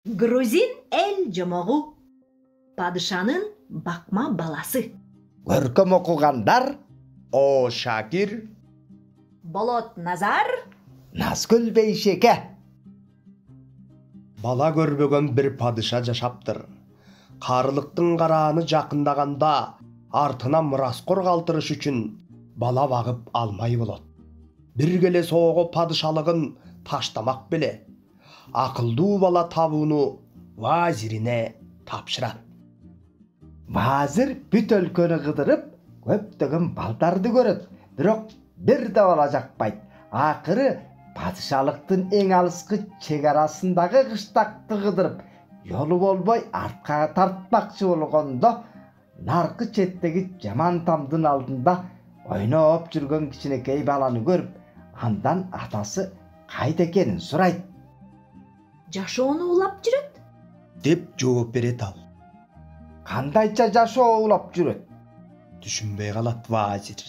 Грузин эл жомогу. Падышанын бакма баласы. Көркөм окугандар О Шакир, Болот Назар. Назгүл Бейшеке. бала көрбөгөн bir падыша жашаптыр. Карылыктын карааны жакындаганда артына мураскор калтырыш үчүн бала багып алмай болот. Бир келе соого падышалыгын таштамак беле. Акылдуу бала табууну вазирине тапшырат. Вазир бүт өлкөнү кыдырып, көптөгөн балдарды көрөт, бирок бир да бала жакпайт. Акыры падышалыктын эң алыскы чек арасындагы кыштакты кыдырып, жолу болбой артка тартмакчы болгондо, наркы четтеги жаман тамдын алдында ойноп жүргөн кичинекей баланы көрүп, андан атасы кайда экенин сурайт. Жашоону улап жүрөт. Деп жооп берет ал. Кандайча жашоо улап жүрөт? Түшүнбөй калат вазир.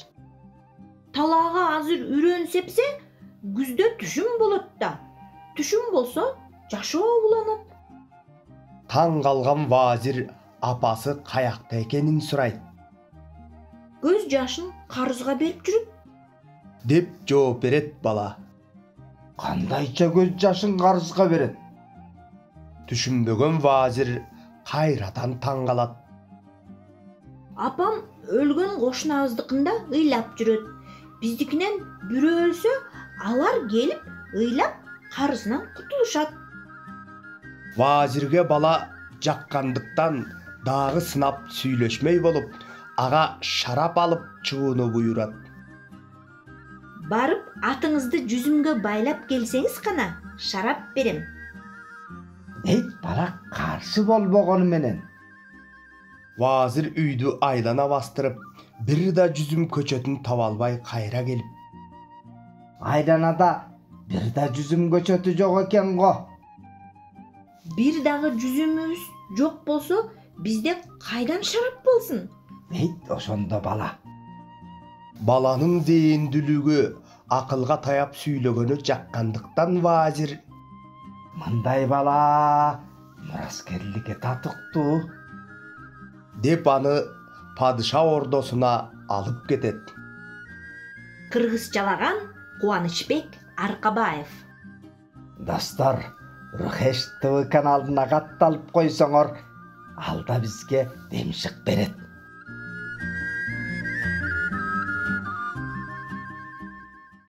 Талаага азыр үрөн сепсе, күздө түшүм болот да. Түшүм болсо, жашоо уланат. Таң калган вазир апасы каякта экенин сурайт. Көз жашын карызга берип жүрөт. Деп жооп берет бала. Кандайча көз жашын карызга берет? Түшүнбөгөн вазир кайрадан таң калат. Апам өлгөн кошунабыздыкында ыйлап жүрөт. Биздикинен бирөө өлсө, алар келип ыйлап карызынан кутулушат. Вазирге бала жаккандыктан дагы сынап сүйлөшмөй болуп, ага шарап алып чыгууну буйрат. Барып атыңызды жүзүмгө байлап келсеңиз гана шарап берем. Дейт бала каршы болбогону менен. Вазир үйдү айлана бастырып, бир да жүзүм көчөтүн таба албай кайра келип, Айланада бир да жүзүм көчөтү жок экен го. Бир дагы жүзүмүбүз жок болсо, бизде кайдан шарап болсун? Дейт ошондо бала. баланын зээндүүлүгү акылга таяп сүйлөгөнү жаккандыктан вазир Мындай бала мураскерликке татыктуу. деп аны падыша ордосуна алып кетет. Кыргызчалаган Кубанычбек Аркабаев. Достор, Рухеш ТВ каналына катталып койсоңор, алда бизге демшик берет.